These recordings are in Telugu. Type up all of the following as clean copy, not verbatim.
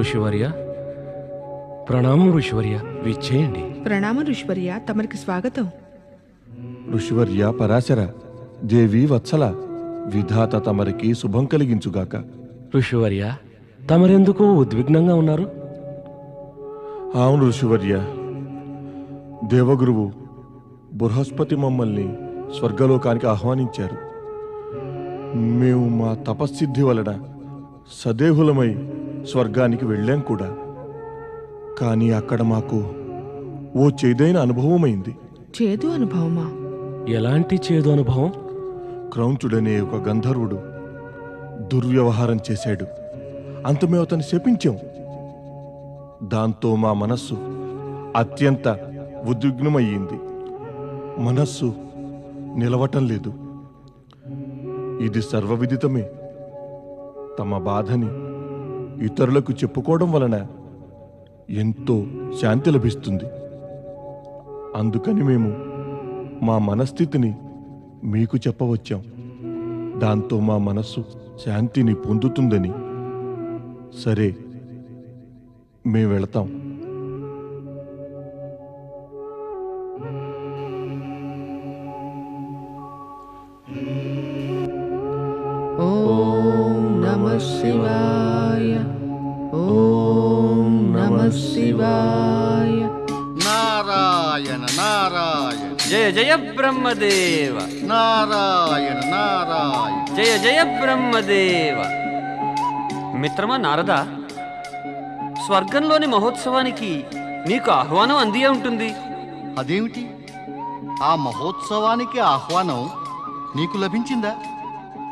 ఋషివర్య. ప్రణామం ఋషివర్య. విచ్చేయండి. ప్రణామం ఋషివర్య, తమరికి స్వాగతం. ఋషివర్య, పరాశర, దేవి వత్సల, విధాత తమరికి శుభం కలిగించుగాక. ఋషివర్య, తమరెందుకు ఉద్విగ్నంగా ఉన్నారు? అవును ఋషివర్య, దేవగురువు బృహస్పతి మమ్మల్ని స్వర్గలోకానికి ఆహ్వానించారు. మేము మా తపస్సిద్ధి వలన సదేహులమై స్వర్గానికి వెళ్ళాం కూడా. కానీ అక్కడ మాకు ఓ చేదైన అనుభవమైంది. చేదు అనుభవమా? ఎలాంటి చేదు అనుభవం? క్రౌంచుడనే ఒక గంధర్వుడు దుర్వ్యవహారం చేశాడు. అంత మేము అతన్ని శపించాం. దాంతో మా మనస్సు అత్యంత ఉద్విగ్నమయ్యింది. మనస్సు నిలవటం లేదు. ఇది సర్వవిదితమే. తమ బాధని ఇతరులకు చెప్పుకోవడం వలన ఎంతో శాంతి లభిస్తుంది. అందుకని మేము మా మనస్థితిని మీకు చెప్పవచ్చాం. దాంతో మా మనస్సు శాంతిని పొందుతుందని. సరే, మేము వెళతాం. ఓం నమః శివాయ. ఓం నమః శివాయ. నారాయణ నారాయణ. జయ జయ బ్రహ్మదేవ. నారాయణ నారాయణ. జయ జయ బ్రహ్మదేవ. మిత్రమా నారద, స్వర్గంలోని మహోత్సవానికి నీకు ఆహ్వానం అందియే ఉంటుంది. అదేమిటి? ఆ మహోత్సవానికి ఆహ్వానం నీకు లభించిందా?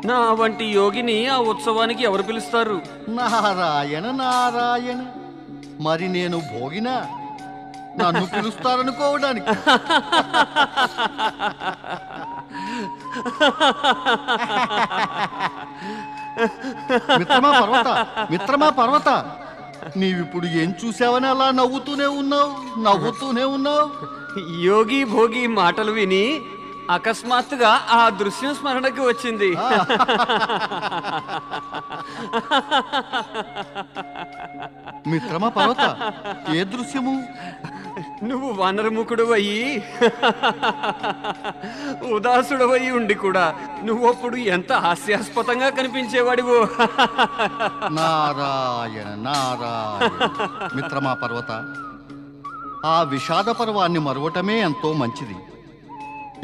నా వంటి యోగిని ఆ ఉత్సవానికి ఎవరు పిలుస్తారు? నారాయణ నారాయణ. మరి నేను భోగినా? నన్ను పిలుస్తారనుకోవడానికి. మిత్రమా పర్వత, మిత్రమా పర్వత, నీవిప్పుడు ఏం చూసావని అలా నవ్వుతూనే ఉన్నావు. యోగి భోగి మాటలు విని అకస్మాత్తుగా ఆ దృశ్యం స్మరణకి వచ్చింది. మిత్రమా పర్వత, ఏ దృశ్యము? నువ్వు వానరముఖుడవయ్యి ఉదాసుడవయ్యి ఉండి కూడా నువ్వప్పుడు ఎంత హాస్యాస్పదంగా కనిపించేవాడివో. నారాయణ నారాయణ. మిత్రమా పర్వత, ఆ విషాద పర్వాన్ని మరవటమే ఎంతో మంచిది.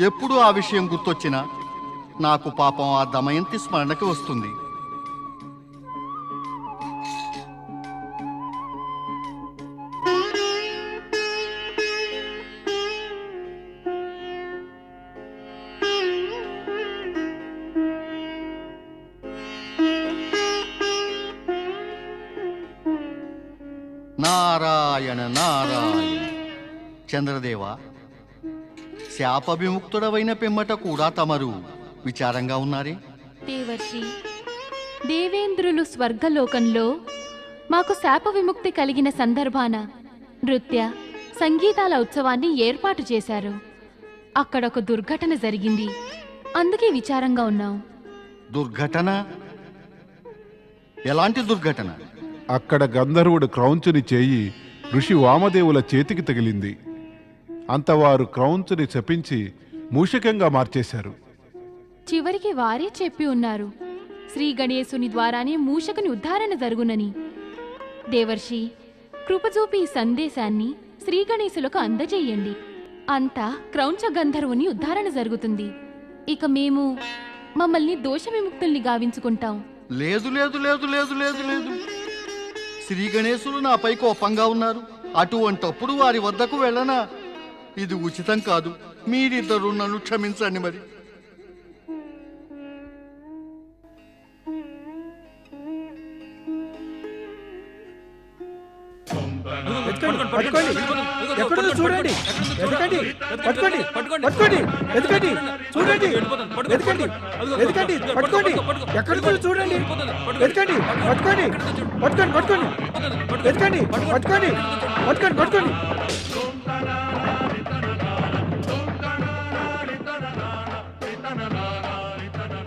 ఎప్పుడు ఆ విషయం గుర్తొచ్చినా నాకు పాపం ఆ దమయంతి స్మరణకి వస్తుంది. నారాయణ నారాయణ. చంద్రదేవ, శాప విముక్తుడవైన పిమ్మట కూడా తమరు విచారంగా ఉన్నారే? దేవర్షి, దేవేంద్రులు స్వర్గలోకంలో మాకు శాప విముక్తి కలిగిన సందర్భాన నృత్య సంగీతాల ఉత్సవాన్ని ఏర్పాటు చేశారు. అక్కడొక దుర్ఘటన జరిగింది. అందుకే విచారంగా ఉన్నాం. దుర్ఘటన? ఎలాంటి దుర్ఘటన? అక్కడ గంధర్వుడు క్రౌంచుని చేయి ఋషి వామదేవుల చేతికి తగిలింది. అంతవారు క్రౌంచుని శపించి మూషికంగా మార్చేశారు. చివరికి వారే చెప్పి ఉన్నారు, శ్రీ గణేశుని ద్వారానే మూషకుని ఉద్ధారణ జరుగునని. దేవర్షి, కృపచూపి ఈ సందేశాన్ని శ్రీ గణేశులకు అందజేయండి. అంతా క్రౌంచ గంధర్వుని ఉద్ధారణ జరుగుతుంది. ఇక మేము మమ్మల్ని దోష విముక్తుల్ని గావించుకుంటాం. లేదు లేదు లేదు లేదు లేదు లేదు. శ్రీ గణేశులు నాపై కోపంగా ఉన్నారు. అటువంటప్పుడు వారి వద్దకు వెళ్ళనా? ఇది ఉచితం కాదు. మీరిద్దరూ నన్ను క్షమించండి. మరి చూడండి,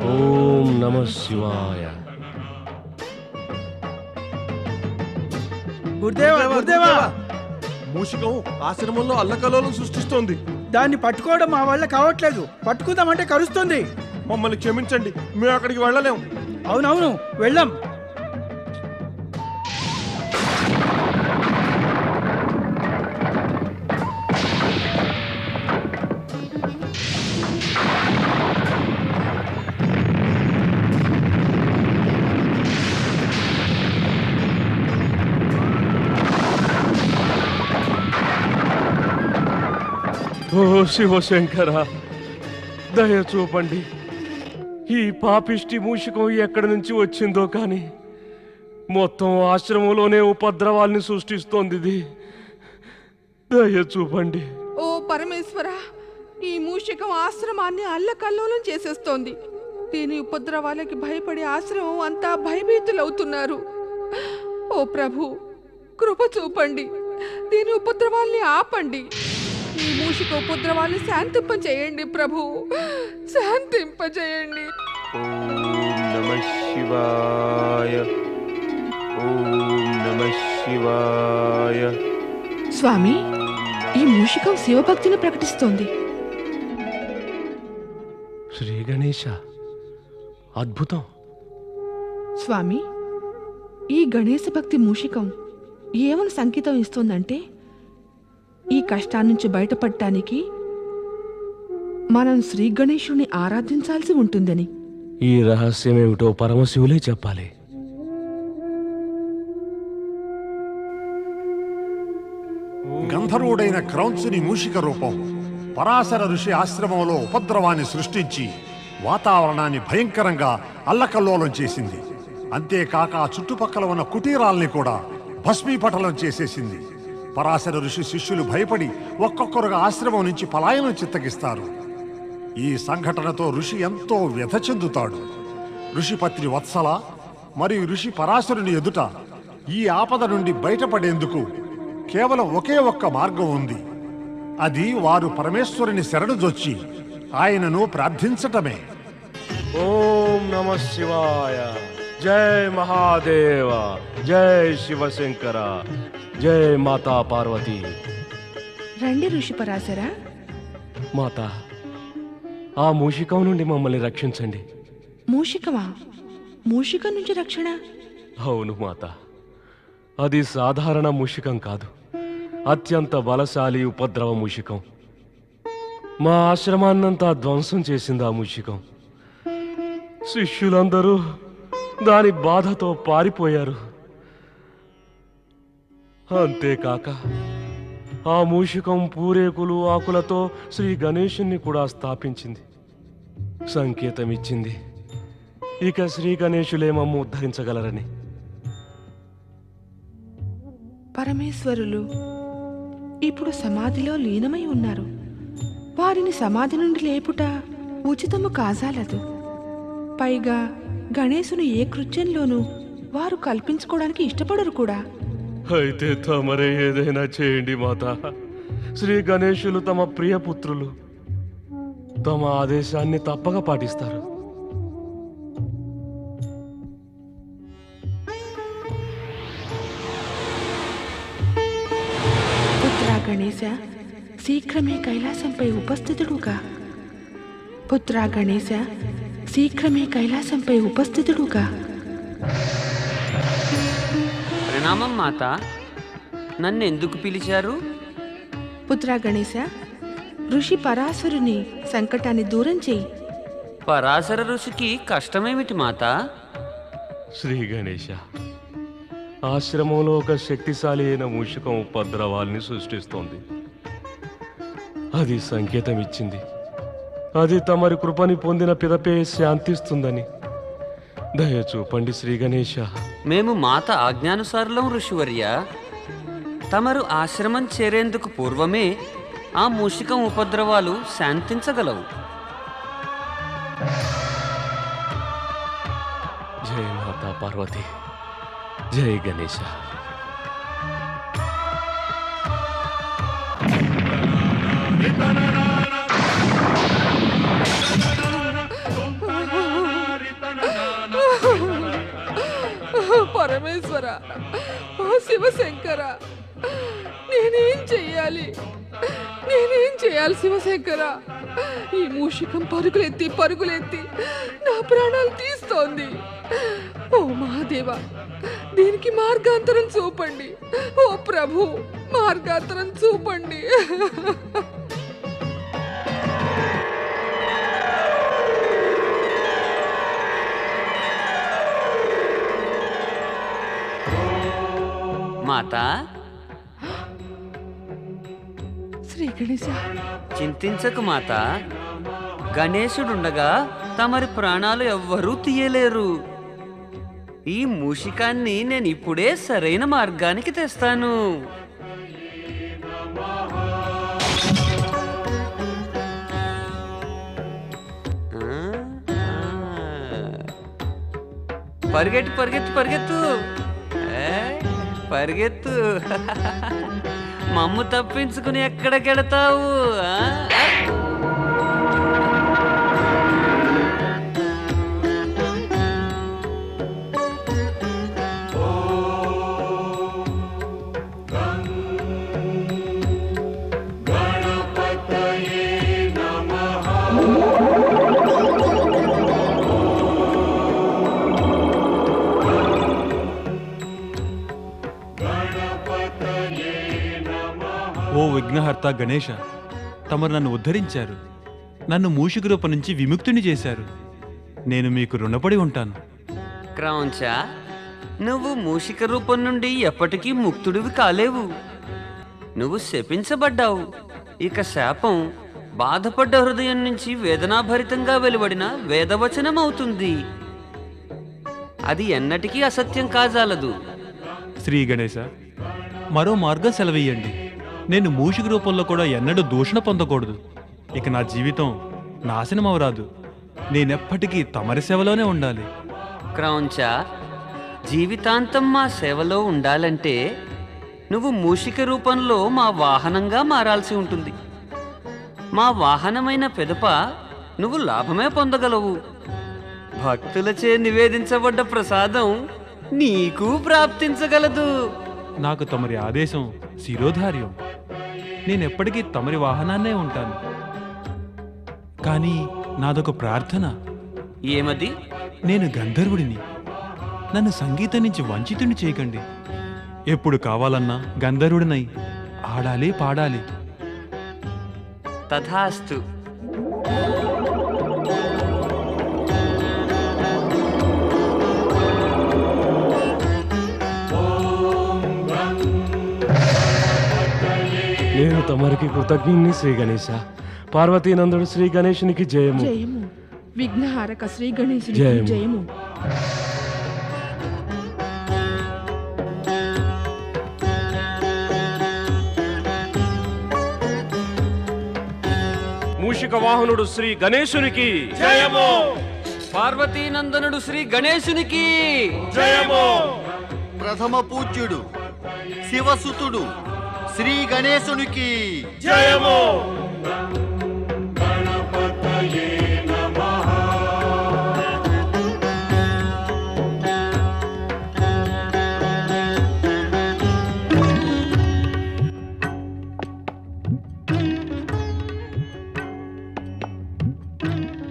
ఓం నమః శివాయ. మూషికం ఆశ్రమంలో అల్లకల్లోలం సృష్టిస్తోంది. దాన్ని పట్టుకోవడం మా వల్ల కావట్లేదు. పట్టుకుందామంటే కరుస్తుంది. మమ్మల్ని క్షమించండి, మేము అక్కడికి వెళ్ళలేం. అవునవును, వెళ్ళాం. ఓ శివశంకర, దయ చూపండి. ఈ పాపిష్టి మూషికం ఎక్కడి నుంచి వచ్చిందో కానీ మొత్తం ఆశ్రమంలోనే ఉపద్రవాల్ని సృష్టిస్తోంది. ఇది దయ చూపండి. ఓ పరమేశ్వర, ఈ మూషికం ఆశ్రమాన్ని అల్లకల్లోలం చేసేస్తోంది. దీని ఉపద్రవాలకి భయపడి ఆశ్రమం అంతా భయభీతులవుతున్నారు. ఓ ప్రభు, కృప చూపండి. దీని ఉపద్రవాల్ని ఆపండి. ఈ మూషిక ఉపద్రవాల్ని శాంతింపచేయండి ప్రభు, శాంతింపచేయండి. ఓం నమః శివాయ. ఓం నమః శివాయ. స్వామి, ఈ మూషికం శివభక్తిని ప్రకటిస్తోంది. శ్రీ గణేశ, అద్భుతం. స్వామి, ఈ గణేశ భక్తి మూషికం ఏమని సంకేతం ఇస్తోందంటే ఈ కష్టాన్నించి బయటపడటానికి మనం శ్రీ గణేశుని ఆరాధించాల్సి ఉంటుందని. ఈ రహస్యమేమిటో పరమశివులే చెప్పాలి. గంధర్వుడైన క్రౌంచుని మూషిక రూపం పరాశర ఋషి ఆశ్రమంలో ఉపద్రవాన్ని సృష్టించి వాతావరణాన్ని భయంకరంగా అల్లకల్లోలం చేసింది. అంతేకాక ఆ చుట్టుపక్కల ఉన్న కుటీరాల్ని కూడా భస్మీపటలం చేసేసింది. పరాశర ఋషి శిష్యులు భయపడి ఒక్కొక్కరుగా ఆశ్రమం నుంచి పలాయనం చిత్తగిస్తారు. ఈ సంఘటనతో ఋషి ఎంతో వ్యథ చెందుతాడు. ఋషిపత్ని వత్సల మరియు ఋషి పరాశరుని ఎదుట ఈ ఆపద నుండి బయటపడేందుకు కేవలం ఒకే ఒక్క మార్గం ఉంది. అది వారు పరమేశ్వరుని శరణుజొచ్చి ఆయనను ప్రార్థించటమే. ఓం నమః శివాయ. జై మహాదేవ, జై శివశంకర, జై మాతా పార్వతి. రండి ఋషి పరాశర. మాత, ఆ మూషికం నుండి మమ్మల్ని రక్షించండి. మూషికమా? మూషికం నుంచి రక్షణ? అవును మాత, అది సాధారణ మూషికం కాదు, అత్యంత బలశాలి ఉపద్రవ మూషికం. మా ఆశ్రమాన్నంతా ధ్వంసం చేసింది ఆ మూషికం. శిష్యులందరూ దాని బాధతో పారిపోయారు. అంతేకాక ఆ మూషికం పూరేకులు ఆకులతో శ్రీ గణేశుణ్ణి కూడా స్థాపించింది. సంకేతం ఇచ్చింది ఇక శ్రీ గణేశులే మమ్ము ఉద్ధరించగలరని. పరమేశ్వరులు ఇప్పుడు సమాధిలో లీనమై ఉన్నారు. వారిని సమాధి నుండి లేపుట ఉచితము కాజాలదు. పైగా గణేశుని ఏ కృత్యంలోనూ వారు కల్పించుకోవడానికి ఇష్టపడరు కూడా. అయితే తమరే ఏదైనా చేయండి మాత. శ్రీ గణేశులు తమ ప్రియపుత్రులు, తమ ఆదేశాన్ని తప్పక పాటిస్తారు. పుత్రా గణేశ, శీఘ్రమే కైలాసంపై ఉపస్థితుడుగా. పుత్రా గణేశ, శీఘ్రమే కైలాసంపై ఉపస్థితుడుగా. ప్రణామం మాత, నన్ను ఎందుకు పిలిచారు? పుత్రా గణేశ, ఋషి పరాశరుని సంకటాన్ని దూరం చేయి. పరాశర ఋషికి కష్టమేమిటి మాత? శ్రీ గణేశ, ఆశ్రమంలో ఒక శక్తిశాలి అయిన మూషికం ఉపద్రవాల్ని సృష్టిస్తోంది. అది సంకేతం ఇచ్చింది అది తమరి కృపని పొందిన పిదపే శాంతిస్తుందని. దయ చూపండి శ్రీ గణేశ. మేము మాత ఆజ్ఞానుసారులం ఋషివర్య. తమరు ఆశ్రమం చేరేందుకు పూర్వమే ఆ మూషికం ఉపద్రవాలు శాంతించగలవు. జై మాతా పార్వతి, జై గణేశ. పరమేశ్వర, శివశంకర, నేనేం చెయ్యాలి శివశంకర? ఈ మూషికం పరుగులెత్తి పరుగులెత్తి నా ప్రాణాలు తీస్తోంది. ఓ మహాదేవా, దీనికి మార్గాంతరం చూపండి. ఓ ప్రభు, మార్గాంతరం చూపండి. మాతా, శ్రీ గణేశ, చింతించకు మాత. గణేశుడుండగా తమరి ప్రాణాలు ఎవ్వరూ తీయలేరు. ఈ మూషికాన్ని నేను ఇప్పుడే సరైన మార్గానికి తెస్తాను. పరిగెట్టు పరిగెత్తు పరిగెత్తు, పరిగెత్తు. మమ్ము తప్పించుకుని ఎక్కడికెడతావు? ఓ విఘ్నహర్త గణేశ, తమరు నన్ను ఉద్ధరించారు. నన్ను మూషిక రూపం నుంచి విముక్తుని చేశారు. నేను మీకు రుణపడి ఉంటాను. క్రౌంచ, నువ్వు మూషిక రూపం నుండి ఎప్పటికీ ముక్తుడివి కాలేవు. నువ్వు శపించబడ్డావు. ఇక శాపం బాధపడ్డ హృదయం నుంచి వేదనాభరితంగా వెలువడిన వేదవచనం అవుతుంది. అది ఎన్నటికీ అసత్యం కాజాలదు. శ్రీ గణేశ, మరో మార్గం సెలవీయండి. నేను మూషిక రూపంలో కూడా ఎన్నడూ దూషణ పొందకూడదు. ఇక నా జీవితం నాశనం అవరాదు. నేనెప్పటికీ తమరి సేవలోనే ఉండాలి. క్రౌంచ, జీవితాంతం మా సేవలో ఉండాలంటే నువ్వు మూషిక రూపంలో మా వాహనంగా మారాల్సి ఉంటుంది. మా వాహనమైన పెదప నువ్వు లాభమే పొందగలవు. భక్తులచే నివేదించబడ్డ ప్రసాదం నీకు ప్రాప్తించగలదు. నాకు తమరి ఆదేశం శిరోధార్యం. నేనెప్పటికీ తమరి వాహనాన్నే ఉంటాను. కానీ నాదొక ప్రార్థన. ఏమది? నేను గంధర్వుడిని. నన్ను సంగీతం నుంచి వంచితుని చేయకండి. ఎప్పుడు కావాలన్నా గంధర్వుడినై ఆడాలి, పాడాలి. తథాస్తు. నేను తమరికి కృతజ్ఞుని శ్రీ గణేశ. పార్వతీనందుడు శ్రీ గణేశునికి జయము. జయము. విఘ్నహారక శ్రీ గణేశునికి జయము. జయము. మూషిక వాహనుడు శ్రీ గణేశునికి జయము. పార్వతీనందనుడు శ్రీ గణేశునికి జయము. ప్రథమ పూజ్యుడు శివసుతుడు శ్రీ గణేశునికి జయము.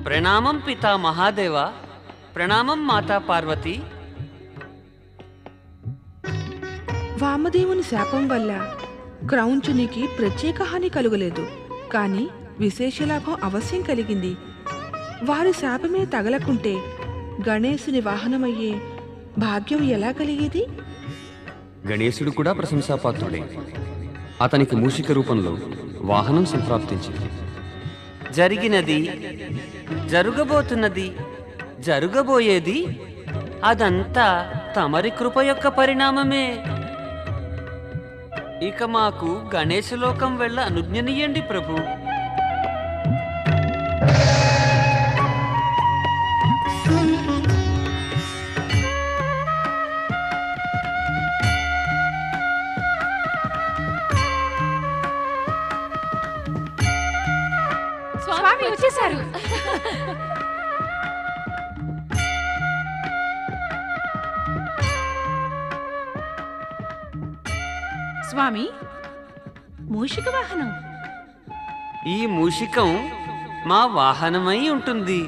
ప్రణామం పితా మహాదేవ. ప్రణామం మాతా పార్వతి. వామదేవుని శాపం వల్ల క్రౌంచునికి ప్రత్యేక హాని కలుగలేదు. కానీ విశేష లాభం అవశ్యం కలిగింది. వారి శాపమే తగలకుంటే గణేశుని వాహనమయ్యే భాగ్యం ఎలా కలిగేది? గణేశుడు కూడా ప్రశంసాపాత్రుడే. అతనికి మూషిక రూపంలో వాహనం సంప్రాప్తించింది. జరిగినది, జరుగబోతున్నది, జరుగబోయేది అదంతా తమరి కృప యొక్క పరిణామమే. ఇక మాకు గణేశలోకం వెళ్ళ అనుజ్ఞనీయండి ప్రభు. స్వామి వచ్చేశారు. స్వామి, మూషిక వాహనం. ఈ మూషికం మా వాహనమై ఉంటుంది.